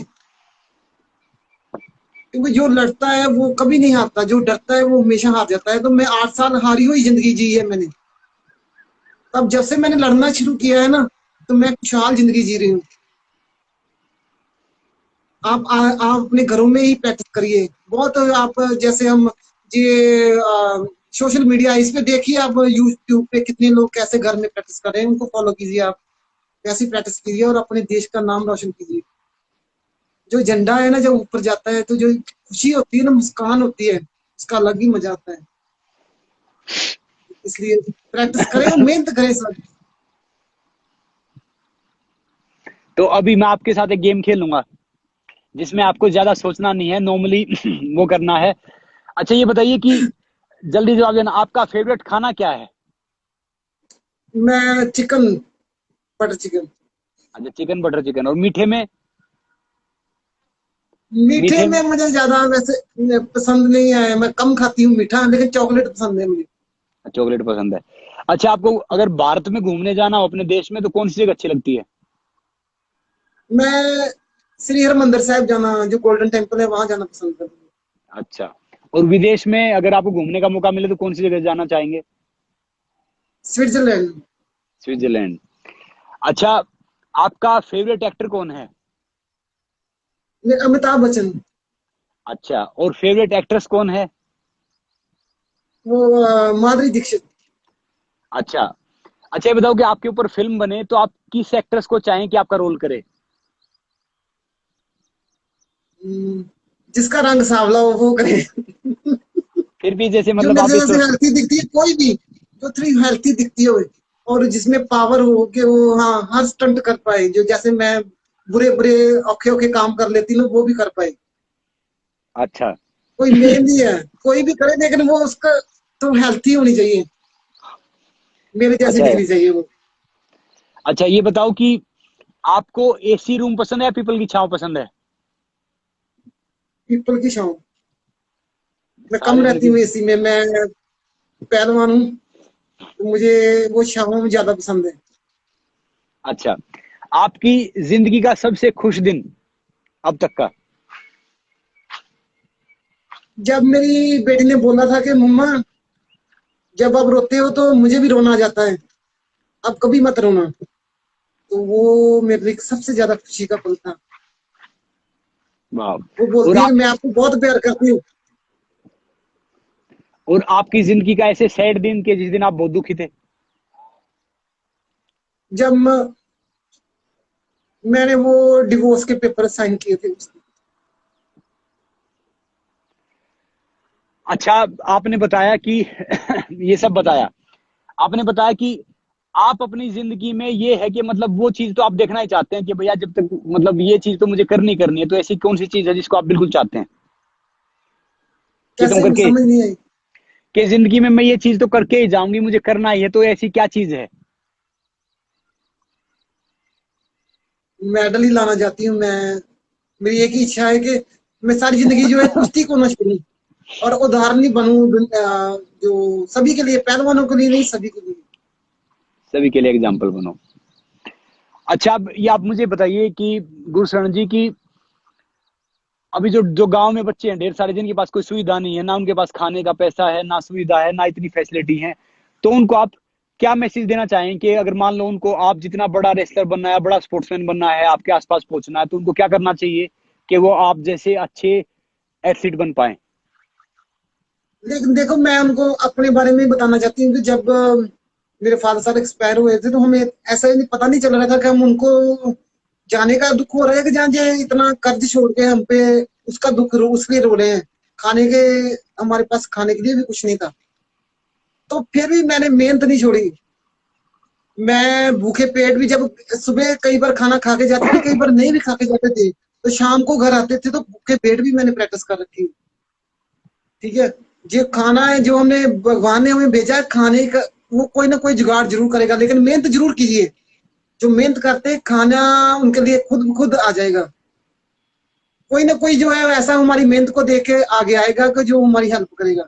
क्योंकि जो लड़ता है वो कभी नहीं हारता, जो डरता है वो हमेशा हार जाता है। तो मैं 8 साल हारी हुई जिंदगी जी है मैंने, तब जब से मैंने लड़ना शुरू किया है ना, तो मैं खुशहाल जिंदगी जी रही हूँ। आप अपने घरों में ही प्रैक्टिस करिए। बहुत आप जैसे हम ये सोशल मीडिया इस पे देखिए, आप यूट्यूब पे कितने लोग कैसे घर में प्रैक्टिस कर रहे हैं, उनको फॉलो कीजिए। आप वैसी प्रैक्टिस कीजिए और अपने देश का नाम रोशन कीजिए। जो झंडा है ना जब ऊपर जाता है तो जो खुशी होती है ना, मुस्कान होती है, उसका अलग ही मजा आता है। इसलिए प्रैक्टिस करें और मेहनत करें सब। तो अभी मैं आपके साथ एक गेम खेलूंगा, जिसमें आपको ज्यादा सोचना नहीं है, नॉर्मली वो करना है। अच्छा ये बताइए कि जल्दी जवाब देना, आपका फेवरेट खाना क्या है? मैं चिकन, बटर चिकन। अच्छा चिकन बटर चिकन। और मीठे में? मीठे मीठे में में मुझे ज्यादा वैसे पसंद नहीं है, मैं कम खाती हूँ मीठा, लेकिन चॉकलेट पसंद है मुझे। चॉकलेट पसंद है। अच्छा आपको अगर भारत में घूमने जाना हो अपने देश में, तो कौन सी जगह अच्छी लगती है? मैं श्री हरमंदिर साहिब जाना, जो गोल्डन टेम्पल है, वहां जाना पसंद करता हूँ। अच्छा। और विदेश में अगर आपको घूमने का मौका मिले तो कौन सी जगह जाना चाहेंगे? स्विट्जरलैंड। स्विट्जरलैंड। अच्छा आपका फेवरेट एक्टर कौन है? अमिताभ बच्चन। अच्छा और फेवरेट एक्ट्रेस कौन है? वो माधुरी दीक्षित। अच्छा। अच्छा ये बताओ कि आपके ऊपर फिल्म बने तो आप किस एक्ट्रेस को चाहें कि आपका रोल करे? हम्म, जिसका रंग सांवला हो वो करे। फिर भी जैसे जो मतलब मेरे आप एक जैसे तो हेल्थी दिखती है, कोई भी जो थोड़ी हेल्थी दिखती हो, और जिसमें पावर हो कि वो हाँ हर स्टंट कर पाए, जो जैसे मैं बुरे बुरे औखे औखे काम कर लेती हूँ वो भी कर पाए। अच्छा। कोई मेन नहीं है, कोई भी करे, लेकिन वो उसका तो हेल्थी होनी चाहिए, मेरे जैसी अच्छा दिखनी चाहिए वो। अच्छा ये बताओ कि आपको एसी रूम पसंद है या पीपल की छांव पसंद है? पीपल की छाँव। मैं कम सारे रहती लड़के। हूँ एसी में, मैं पहलवान हूँ, तो मुझे वो छाँव में ज्यादा पसंद है। अच्छा आपकी जिंदगी का सबसे खुश दिन अब तक का? जब मेरी बेटी ने बोला था कि मम्मा, जब आप रोते हो तो मुझे भी रोना आ जाता है, अब कभी मत रोना, तो वो मेरे लिए सबसे ज्यादा खुशी का पल था। वाह। वो और बोलती है कि आप मैं आपको बहुत प्यार करती हूँ। और आपकी जिंदगी का ऐसे सैड दिन के जिस दिन आप बहुत दुखी थे? जब मैंने वो डिवोर्स के पेपर साइन किए थे उस दिन। अच्छा आपने बताया कि ये सब बताया, आपने बताया कि आप अपनी जिंदगी में ये है कि मतलब वो चीज तो आप देखना ही चाहते हैं कि भैया जब तक मतलब ये चीज तो मुझे करनी करनी है, तो ऐसी कौन सी चीज है जिसको आप बिल्कुल चाहते हैं कि तुम कैसे, करके, समझ नहीं आई। कि जिंदगी में मैं ये चीज तो करके ही जाऊंगी, मुझे करना ही है, तो ऐसी क्या चीज है? मेडल ही लाना चाहती हूँ मैं। मेरी एक ही इच्छा है कि मैं सारी जिंदगी जो है कुश्ती को न छोड़ूं, और उदाहरण बनूं जो सभी के लिए, पहलवानों के लिए नहीं, सभी के लिए। सभी के लिए एग्जाम्पल बनो। अच्छा अब ये आप मुझे बताइए कि गुरुशरण जी की अभी जो जो गांव में बच्चे हैं ढेर सारे, जिनके पास कोई सुविधा नहीं है, ना उनके पास खाने का पैसा है, ना सुविधा है, ना इतनी फैसिलिटी है, तो उनको आप क्या मैसेज देना चाहें कि अगर मान लो उनको आप जितना बड़ा रेसलर बनना है, बड़ा स्पोर्ट्समैन बनना है, आपके आसपास पहुंचना है, तो उनको क्या करना चाहिए कि वो आप जैसे अच्छे एथलीट बन पाए? लेकिन देखो, मैं उनको अपने बारे में बताना चाहती हूँ कि जब मेरे फादर साहब एक्सपायर हुए थे, तो हमें ऐसा नहीं पता नहीं चल रहा था कि हम उनको जाने का दुख हो रहा है कि जहाँ जो इतना कर्ज छोड़ के हम पे उसका दुख उसके लिए रो रहे हैं। खाने के, हमारे पास खाने के लिए भी कुछ नहीं था, तो फिर भी मैंने मेहनत नहीं छोड़ी। मैं भूखे पेट भी, जब सुबह कई बार खाना खा के जाते थे, कई बार नहीं भी खा के जाते थे, तो शाम को घर आते थे तो भूखे पेट भी मैंने प्रैक्टिस कर रखी है। ठीक है, जो खाना है, जो हमने भगवान ने हमें भेजा है खाने का, वो कोई ना कोई जुगाड़ जरूर करेगा, लेकिन मेहनत जरूर कीजिए। जो मेहनत करते हैं, खाना उनके लिए खुद खुद आ जाएगा। कोई ना कोई जो है ऐसा हमारी मेहनत को देख के आगे आएगा कि जो हमारी हेल्प करेगा।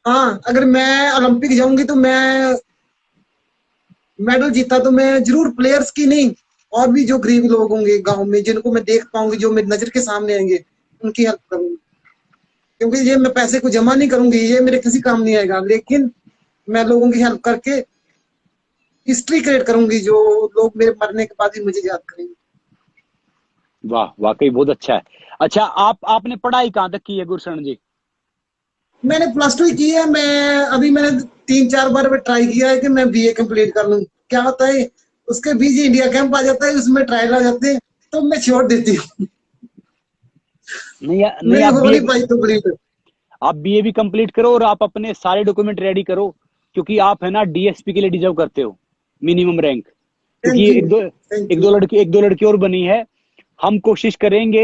हाँ, अगर मैं ओलंपिक जाऊंगी तो मैं मेडल जीता तो मैं जरूर प्लेयर्स की नहीं, और भी जो गरीब लोग होंगे गांव में, जिनको मैं देख पाऊंगी, जो मेरी नजर के सामने आएंगे, उनकी हेल्प करूंगी। क्योंकि ये मैं पैसे को जमा नहीं करूंगी, ये मेरे किसी काम नहीं आएगा, लेकिन मैं लोगों की हेल्प करके हिस्ट्री क्रिएट करूंगी, जो लोग मेरे मरने के बाद ही मुझे याद करेंगे। वाह वाकई बहुत अच्छा है। अच्छा आपने पढ़ाई कहाँ तक की है गुरुशरण जी? मैंने प्लस टू ही की है। मैंने 3-4 बार ट्राई किया है कि मैं बीए कंप्लीट कर लूं। क्या होता है, उसके बीच इंडिया कैंप आ जाता है, उसमें ट्रायल आ जाते हैं, तो मैं छोड़ देती हूँ। नहीं नहीं मेरी आप हो बीए, नहीं पाई कंप्लीट। आप बीए भी कंप्लीट करो और आप अपने सारे डॉक्यूमेंट रेडी करो, क्योंकि आप है ना डीएसपी के लिए डिजर्व करते हो मिनिमम रैंक। क्योंकि थैंक यू, थैंक एक यू। दो लड़की और बनी है। हम कोशिश करेंगे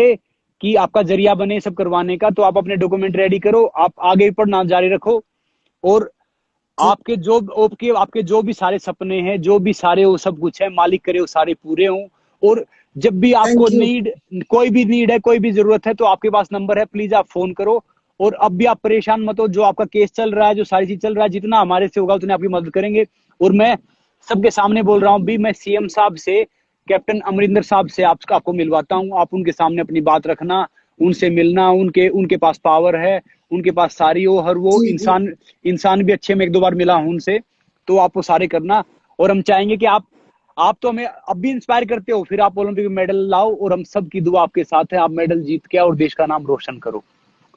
कि आपका जरिया बने सब करवाने का, तो आप अपने डॉक्यूमेंट रेडी करो, आप आगे पढ़ना जारी रखो, और जी आपके जो भी सारे सपने हैं, जो भी सारे वो सब कुछ है, मालिक करे वो सारे पूरे हों। और जब भी आपको थैंक यू। नीड, कोई भी नीड है, कोई भी जरूरत है, तो आपके पास नंबर है, प्लीज आप फोन करो। और अब भी आप परेशान मत हो, जो आपका केस चल रहा है, जो सारी चीज चल रहा है, जितना हमारे से होगा उतने आपकी मदद करेंगे। और मैं सबके सामने बोल रहा हूँ भी, मैं सीएम साहब से, कैप्टन अमरिंदर साहब से आपको मिलवाता हूँ। आप उनके सामने अपनी बात रखना, उनसे मिलना, उनके उनके पास पावर है, उनके पास सारी वो हर वो जी जी इंसान इंसान भी अच्छे, में एक दो बार मिला हूं उनसे, तो आप वो सारे करना। और हम चाहेंगे कि आप तो हमें अब भी इंस्पायर करते हो, फिर आप ओलंपिक मेडल लाओ, और हम सब की दुआ आपके साथ है, आप मेडल जीत के आओ और देश का नाम रोशन करो,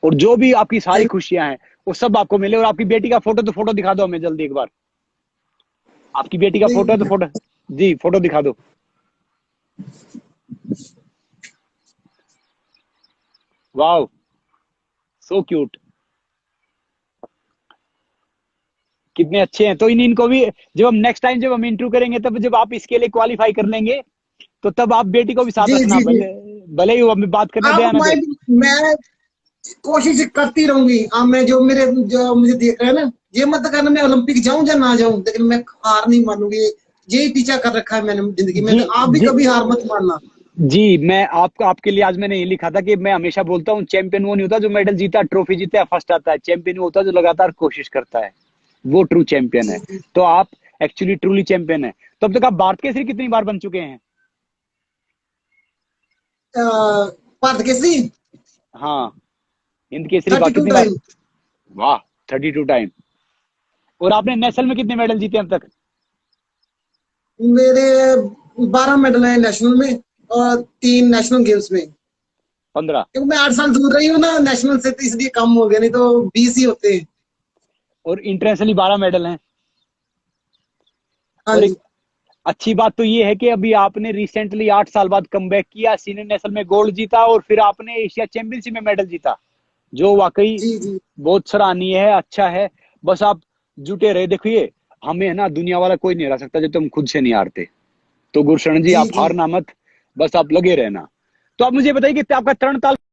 और जो भी आपकी सारी थैंक खुशियां हैं वो सब आपको मिले। और आपकी बेटी का फोटो, तो फोटो दिखा दो हमें जल्दी एक बार, आपकी बेटी का फोटो है तो यू। फोटो, जी फोटो दिखा दो। वाओ, सो क्यूट, कितने अच्छे हैं। तो इनको भी, जब हम नेक्स्ट टाइम जब हम इंटरव्यू करेंगे, तब जब आप इसके लिए क्वालिफाई कर लेंगे, तो तब आप बेटी को भी साथ जी रखना, जी जी। भले भले ही वो हमें बात करने दे आप आना दे। मैं कोशिश करती रहूंगी। आप मैं जो मुझे देख रहे हैं ना, ये मत करना मैं ओलंपिक जाऊं या ना जाऊं, लेकिन मैं हार नहीं मानूंगी। यही पीछा कर रखा है मैंने जिंदगी में, जी तो आप भी जी कभी हार मत मानना। जी, मैं आपके लिए आज मैंने ये लिखा था कि मैं हमेशा बोलता हूँ, चैंपियन वो नहीं होता जो मेडल जीता, ट्रॉफी जीता है, फर्स्ट आता है। चैंपियन वो होता है जो लगातार कोशिश करता है, वो ट्रू चैंपियन जी है। जी। तो आप एक्चुअली ट्रूली चैंपियन है। तो अब तक आप भारत केसरी कितनी बार बन चुके हैं? भारत केसरी हाँ, हिंद केसरी बात 32 कितनी बार? टाइम। वाह, 32 टाइम। और आपने नेशनल में कितने मेडल जीते अब तक? मेरे 12 मेडल हैं नेशनल में, और 3 नेशनल गेम्स में। 15। क्योंकि मैं 8 साल दूर रही हूँ ना नेशनल से, तो इसलिए कम हो गया, नहीं तो 20 ही होते हैं। और इंटरनेशनली 12 मेडल हैं। हाँ और एक जी अच्छी बात तो ये है कि अभी आपने रिसेंटली 8 साल बाद कमबैक किया, सीनियर नेशनल में गोल्ड जीता, और फिर आपने एशिया चैंपियनशिप में मेडल जीता, जो वाकई जी जी बहुत सराहनीय है, अच्छा है। बस आप जुटे रहे। देखिए, हमें है ना, दुनिया वाला कोई नहीं हरा सकता जब तुम खुद से नहीं हारते। तो गुरशरण जी, जी आप जी। हारना मत, बस आप लगे रहना। तो आप मुझे बताइए कि आपका तरण ताल